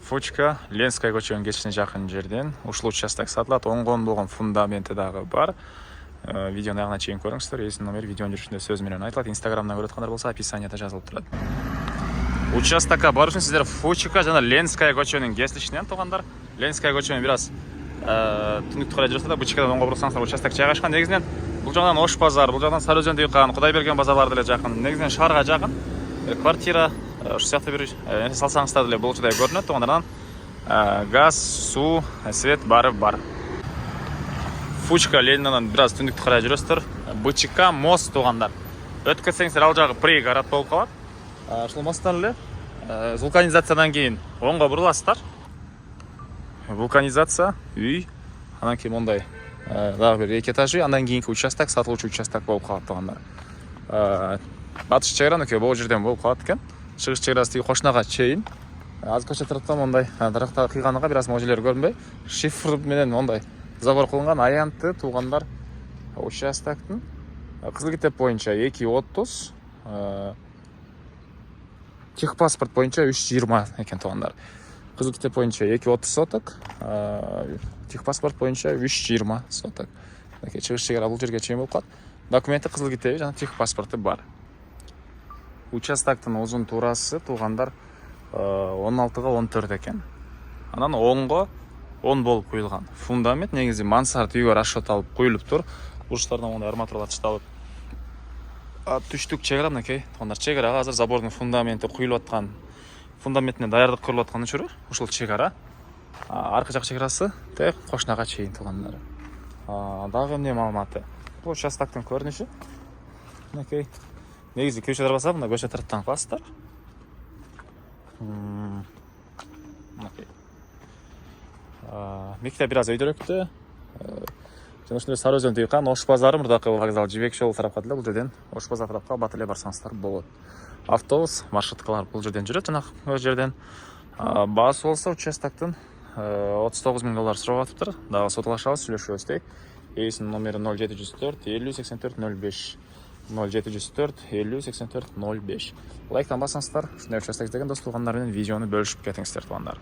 Фучка, Ленская көчөнүн кечишине жакын жерден ушул участок сатылат. Оңгон болгон фундаменти дагы бар. Видеону аягына чейин көрүңүздөр. Эсин номер видеонун жүрүшүндө сөз менен айтылат. Инстаграмдан көрүп аткандар болсо описанияда жазылып турат. Участокко баруу үчүн сиздер Фучка жана Ленская көчөнүн кесилишинен туугандар. Ленская көчөнү бир аз түндүктү карай жүрөсүңөр да, Бычкадан оңго бурсаңыздар участок жайгашкан. Негизинен бул жагдан Ош базар, бул жагдан Сарыөзөн дыйкан, Кудайберген базарлары деле жакын. Негизинен шаарга жакын. Квартира ушул сыяктуу бир нерсе салсаңыздар деле болчудай көрүнөт. Туугандардан газ, суу, свет баары бар. Фучка Ленинадан бир аз түндүктү карай жүрөсүздөр. Бычка мост туугандар. Өтүп кетсеңиздер ал жагы пригород болуп калат. Ушул мосттон эле вулканизациядан кийин оңго буруласыздар. Вулканизация үй, анан кийин мондай дагы бир 2 этажы, андан кийинки участок сатылуучу участок болуп калат туугандар. Батыш чек араны бул жерден болуп калат экен. Чыгыш чек арасы тиги кошунага чейин. Азыркыча тарапта мондай даракта кыйганыга бир аз можелер көрүнбөй. Шифр менен мондай забор кылынган аянтты туугандар. Участоктун кызыл китеп боюнча 2.30, техпаспорт боюнча 3.20 экен туугандар. Кызыл китеп боюнча 2.30 соток, техпаспорт боюнча 3.20 соток. Чыгыш чек ара бул жерге чейин болуп калат. Документи кызыл китеби жана техпаспорту бар. Участоктун узун туурасы туугандар 16га 14 экен. Анан оңго 10 болуп куюлган. Фундамент негизи мансард үйгө расчет алып куюлуптур. Бурчтардан мондай арматуралар чыталып. Түштүк чек ара мынакей. Туугандар чек арага азыр забордун фундаменти куюлуп аткан. Фундаментине даярдык көрүлүп аткан учуру ушул чек ара. Аркы жак чек арасы тек кошунага чейин туугандар. Дагы эмне маалыматы? Бул участоктун көрүнүшү. Мынакей. Негизи көчө тарабаса мына көчө тараптан кыласыздар. Мынакей. Мектеп бир аз өйдөрөктө. Жана ушундай Сарыөзөн дыйкан, Ош базары, мурдакы вокзал Жибек жолу тарапка деле бул жерден Ош базар тарапка бат эле барсаңыздар болот. Автобус, маршруткалар бул жерден жүрөт, жана көз жерден. Баасы болсо участоктун $39,000 сурап атыптыр. Дагы сотулашабыз, сүйлөшөбүз дейт. Эсин номери 0704 50 84 05. 0704 50 84 05. Лайктан басыңыздар. Ушундай участок издеген дос туугандар менен видеону бөлүшүп кетиңиздер туугандар.